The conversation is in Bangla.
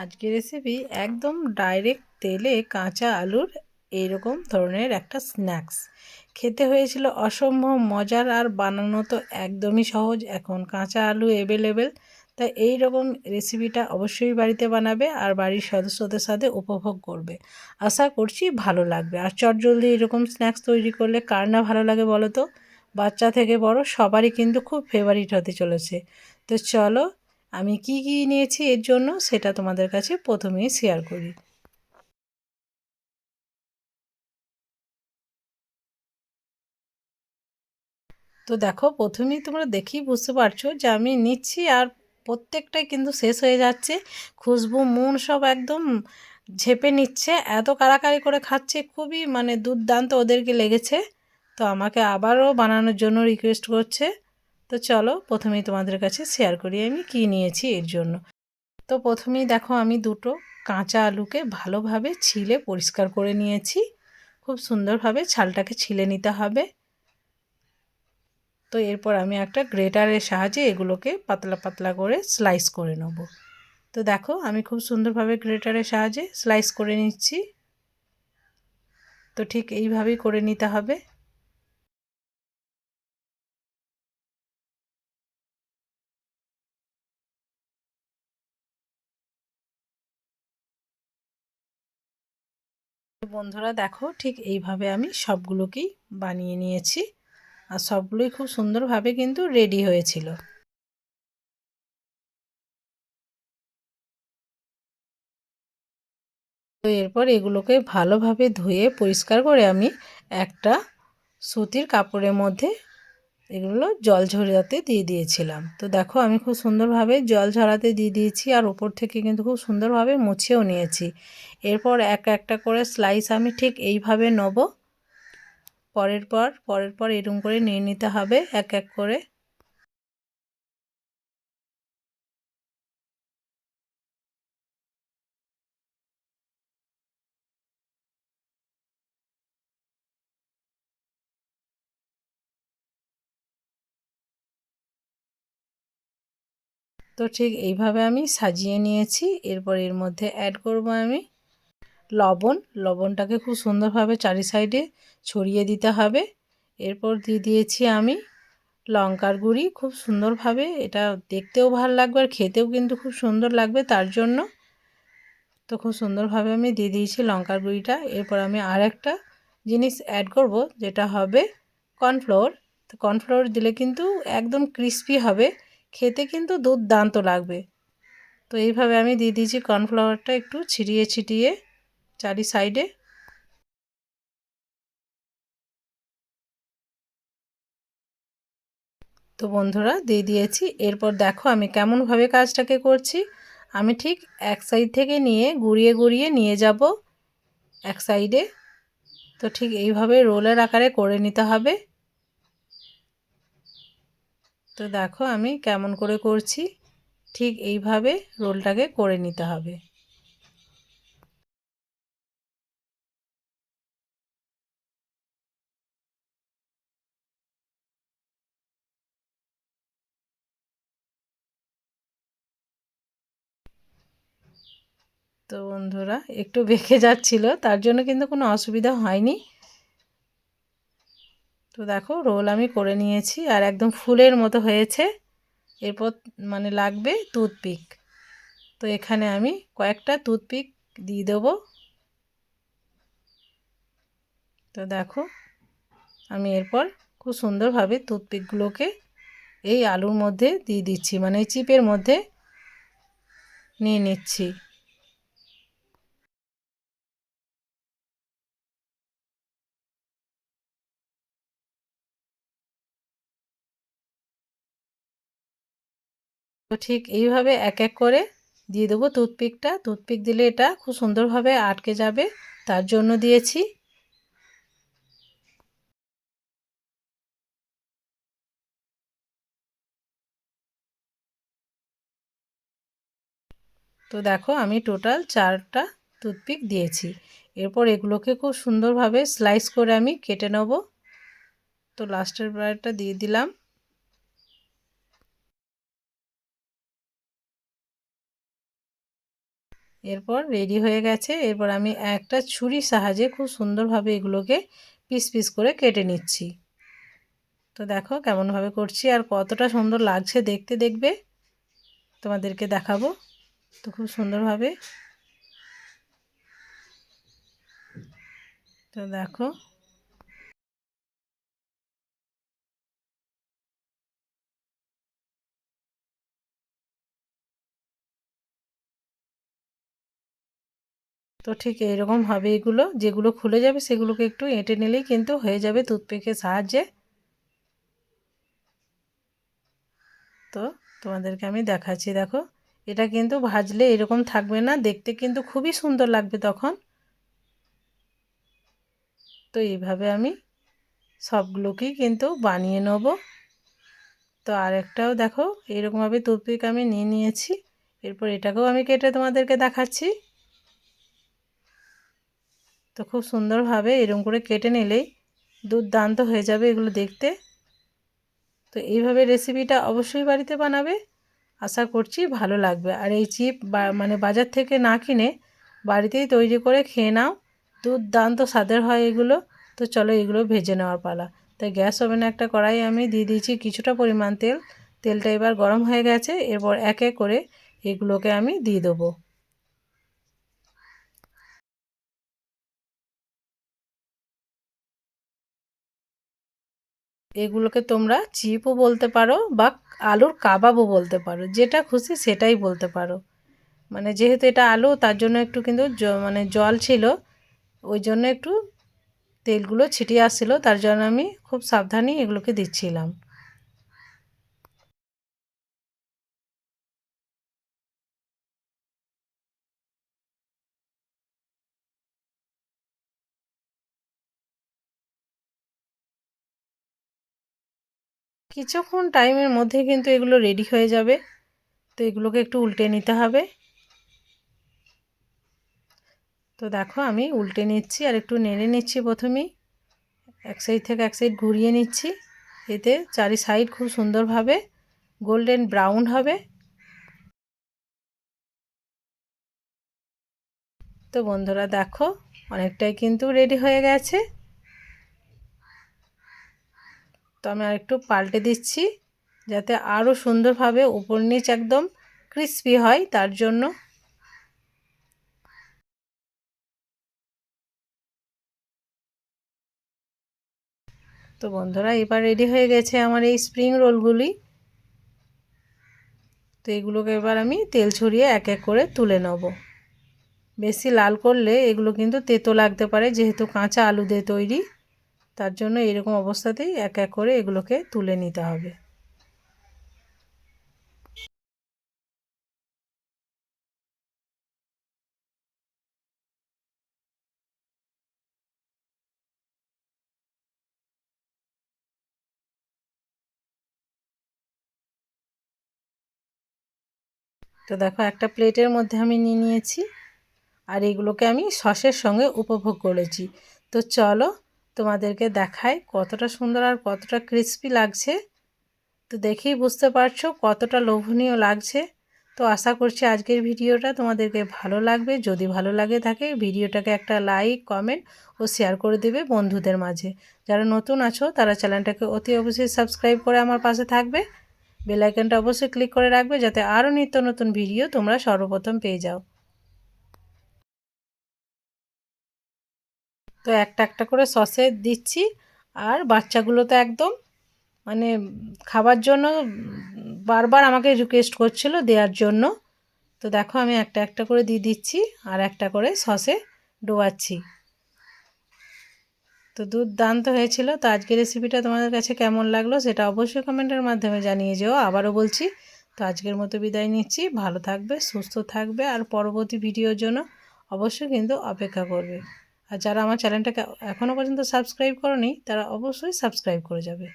আজকের রেসিপি একদম ডাইরেক্ট তেলে কাঁচা আলুর এইরকম ধরনের একটা স্ন্যাক্স। খেতে হয়েছিল অসম্ভব মজার, আর বানানো তো একদমই সহজ। এখন কাঁচা আলু অ্যাভেলেবেল, তাই এই রকম রেসিপিটা অবশ্যই বাড়িতে বানাবে আর বাড়ির সদস্যদের সাথে উপভোগ করবে। আশা করছি ভালো লাগবে। আর চটজলদি এরকম স্ন্যাক্স তৈরি করলে কার না ভালো লাগে বলো তো? বাচ্চা থেকে বড় সবারই কিন্তু খুব ফেভারিট হতে চলেছে। তো চলো, আমি কি কি নিয়েছি এর জন্য সেটা তোমাদের কাছে প্রথমেই শেয়ার করি। তো দেখো, প্রথমেই তোমরা দেখেই বুঝতে পারছো যে আমি নিচ্ছি, আর প্রত্যেকটাই কিন্তু শেষ হয়ে যাচ্ছে। খুশবু মন সব একদম ঝেপে নিচ্ছে, এত কাড়াকাড়ি করে খাচ্ছে, খুবই মানে দুর্দান্ত ওদেরকে লেগেছে। তো আমাকে আবারও বানানোর জন্য রিকোয়েস্ট করছে। তো চলো, প্রথমেই তোমাদের কাছে শেয়ার করি আমি কি নিয়েছি এর জন্য। তো প্রথমেই দেখো, আমি দুটো কাঁচা আলুকে ভালোভাবে ছিলে পরিষ্কার করে নিয়েছি। খুব সুন্দরভাবে ছালটাকে ছিলে নিতে হবে। তো এরপর আমি একটা গ্রেটারের সাহায্যে এগুলোকে পাতলা পাতলা করে স্লাইস করে নেব। তো দেখো, আমি খুব সুন্দরভাবে গ্রেটারের সাহায্যে স্লাইস করে নিচ্ছি। তো ঠিক এইভাবেই করে নিতে হবে। বন্ধুরা দেখো, ঠিক এইভাবে আমি সবগুলোকেই বানিয়ে নিয়েছি, আর সবগুলোই খুব সুন্দরভাবে কিন্তু রেডি হয়েছিল। তো এরপর এগুলোকে ভালোভাবে ধুয়ে পরিষ্কার করে আমি একটা সুতির কাপড়ের মধ্যে এগুলো জল ঝরাতে দিয়ে দিয়েছিলাম। তো দেখো, আমি খুব সুন্দরভাবে জল ঝরাতে দিয়ে দিয়েছি, আর ওপর থেকে কিন্তু খুব সুন্দরভাবে মুছেও নিয়েছি। এরপর এক একটা করে স্লাইস আমি ঠিক এইভাবে নেব। পরের পর এরকম করে নিয়ে নিতে হবে এক এক করে। তো ঠিক এইভাবে আমি সাজিয়ে নিয়েছি। এরপর এর মধ্যে অ্যাড করব আমি লবণ। লবণটাকে খুব সুন্দরভাবে চারি সাইডে ছড়িয়ে দিতে হবে। এরপর দিয়ে দিয়েছি আমি লঙ্কার গুঁড়ি। খুব সুন্দরভাবে এটা দেখতেও ভালো লাগবে আর খেতেও কিন্তু খুব সুন্দর লাগবে, তার জন্য তো খুব সুন্দরভাবে আমি দিয়ে দিয়েছি লঙ্কার গুঁড়িটা। এরপর আমি আর একটা জিনিস অ্যাড করব, যেটা হবে কর্নফ্লোর। তো কর্নফ্লোর দিলে কিন্তু একদম ক্রিস্পি হবে, খেতে কিন্তু দুর্দান্ত লাগবে। তো এইভাবে আমি দিয়ে দিয়েছি কর্নফ্লাওয়ারটা একটু ছিটিয়ে ছিটিয়ে চারি সাইডে। তো বন্ধুরা দিয়ে দিয়েছি। এরপর দেখো আমি কেমনভাবে কাজটাকে করছি। আমি ঠিক এক সাইড থেকে নিয়ে ঘুরিয়ে ঘুরিয়ে নিয়ে যাব এক সাইডে। তো ঠিক এইভাবে রোলের আকারে করে নিতে হবে। তো দেখো আমি কেমন করে করছি, ঠিক এইভাবে রোলটাকে করে নিতে হবে। তো বন্ধুরা একটু বেঁকে যাচ্ছিল, তার জন্য কিন্তু কোনো অসুবিধা হয়নি। তো দেখো, রোল আমি করে নিয়েছি আর একদম ফুলের মতো হয়েছে। এরপর মানে লাগবে টুথপিক। তো এখানে আমি কয়েকটা টুথপিক দিয়ে দেবো। তো দেখো, আমি এরপর খুব সুন্দরভাবে টুথপিকগুলোকে এই আলুর মধ্যে দিয়ে দিচ্ছি, মানে এই চিপের মধ্যে নিয়ে নিচ্ছি। তো ঠিক এইভাবে এক এক করে দিয়ে দেবো টুথপিকটা। টুথপিক দিলে এটা খুব সুন্দরভাবে আটকে যাবে, তার জন্য দিয়েছি। তো দেখো, আমি টোটাল 4টা টুথপিক দিয়েছি। এরপর এগুলোকে খুব সুন্দরভাবে স্লাইস করে আমি কেটে নেব। তো লাস্টের বারটা দিয়ে দিলাম। এরপর রেডি হয়ে গেছে। এরপর আমি একটা ছুরির সাহায্যে খুব সুন্দরভাবে এগুলোকে পিস পিস করে কেটে নিচ্ছি। তো দেখো কেমনভাবে করছি আর কতটা সুন্দর লাগছে দেখতে, দেখবে তোমাদেরকে দেখাবো। তো খুব সুন্দরভাবে তো দেখো তো ঠিক এইরকমভাবে এগুলো যেগুলো খুলে যাবে সেগুলোকে একটু এঁটে নিলেই কিন্তু হয়ে যাবে টুথপিকের সাহায্যে। তো তোমাদেরকে আমি দেখাচ্ছি, দেখো এটা কিন্তু ভাজলে এরকম থাকবে না, দেখতে কিন্তু খুবই সুন্দর লাগবে তখন। তো এইভাবে আমি সবগুলোকেই কিন্তু বানিয়ে নেব। তো আরেকটাও দেখো এইরকমভাবে টুথপিক আমি নিয়ে নিয়েছি। এরপর এটাকেও আমি কেটে তোমাদেরকে দেখাচ্ছি। তো খুব সুন্দরভাবে এরকম করে কেটে নিলেই দুর্দান্ত হয়ে যাবে এগুলো দেখতে। তো এইভাবে রেসিপিটা অবশ্যই বাড়িতে বানাবে, আশা করছি ভালো লাগবে। আর এই চিপ মানে বাজার থেকে না কিনে বাড়িতেই তৈরি করে খেয়ে নাও, দুর্দান্ত স্বাদের হয় এগুলো। তো চলো এগুলো ভেজে নেওয়ার পালা। তাই গ্যাস ওভেনে একটা কড়াই আমি দিয়ে দিয়েছি কিছুটা পরিমাণ তেল। তেলটা এবার গরম হয়ে গেছে। এরপর এক এক করে এগুলোকে আমি দিয়ে দেবো। এগুলোকে তোমরা চিপও বলতে পারো বা আলুর কাবাবও বলতে পারো, যেটা খুশি সেটাই বলতে পারো। মানে যেহেতু এটা আলু তার জন্য একটু কিন্তু মানে জল ছিল, ওই জন্য একটু তেলগুলো ছিটিয়ে আসছিলো, তার জন্য আমি খুব সাবধানেই এগুলোকে দিচ্ছিলাম। কিছুক্ষণ টাইমের মধ্যে কিন্তু এগুলো রেডি হয়ে যাবে। তো এগুলোকে একটু উল্টে নিতে হবে। তো দেখো আমি উল্টে নিচ্ছি আর একটু নেড়ে নিচ্ছি প্রথমেই, এক সাইড থেকে এক সাইড ঘুরিয়ে নিচ্ছি। এতে চারি সাইড খুব সুন্দরভাবে গোল্ডেন ব্রাউন হবে। তো বন্ধুরা দেখো অনেকটাই কিন্তু রেডি হয়ে গেছে। তো আমি আরেকটু পাল্টে দিচ্ছি যাতে আরও সুন্দরভাবে উপর নিচ একদম ক্রিস্পি হয়, তার জন্য। তো বন্ধুরা এবার রেডি হয়ে গেছে আমার এই স্প্রিং রোলগুলি। তো এগুলোকে এবার আমি তেল ছড়িয়ে এক এক করে তুলে নেব। বেশি লাল করলে এগুলো কিন্তু তেতো লাগতে পারে, যেহেতু কাঁচা আলু দিয়ে তৈরি, তার জন্য এরকম অবস্থাতেই এক এক করে এগুলোকে তুলে নিতে হবে। তো দেখো একটা প্লেটের মধ্যে আমি নিয়ে নিয়েছি আর এগুলোকে আমি সসের সঙ্গে উপভোগ করেছি। তো চলো তোমাদেরকে দেখাই কতটা সুন্দর আর কতটা ক্রিস্পি লাগছে। তো দেখেই বুঝতে পারছো কতটা লোভনীয় লাগছে। তো আশা করছি আজকের ভিডিওটা তোমাদেরকে ভালো লাগবে। যদি ভালো লাগে থাকে ভিডিওটাকে একটা লাইক, কমেন্ট ও শেয়ার করে দেবে বন্ধুদের মাঝে। যারা নতুন আছো তারা চ্যানেলটাকে অতি অবশ্যই সাবস্ক্রাইব করে আমার পাশে থাকবে। বেল আইকনটা অবশ্যই ক্লিক করে রাখবে যাতে আরও নিত্য নতুন ভিডিও তোমরা সর্বপ্রথম পেয়ে যাও। তো একটা একটা করে সসে দিচ্ছি আর বাচ্চাগুলো তো একদম মানে খাবার জন্য বারবার আমাকে রিকোয়েস্ট করছিল দেওয়ার জন্য। তো দেখো আমি একটা একটা করে দিয়ে দিচ্ছি আর একটা করে সসে ডোবাচ্ছি। তো দুর্দান্ত হয়েছিল। তো আজকের রেসিপিটা তোমাদের কাছে কেমন লাগলো সেটা অবশ্যই কমেন্টের মাধ্যমে জানিয়ে যেও। আবারও বলছি, তো আজকের মতো বিদায় নিচ্ছি। ভালো থাকবে, সুস্থ থাকবে আর পরবর্তী ভিডিওর জন্য অবশ্যই কিন্তু অপেক্ষা করবে। আর যারা আমার চ্যানেলটাকে এখনও পর্যন্ত সাবস্ক্রাইব করোনি তারা অবশ্যই সাবস্ক্রাইব করে যাবে।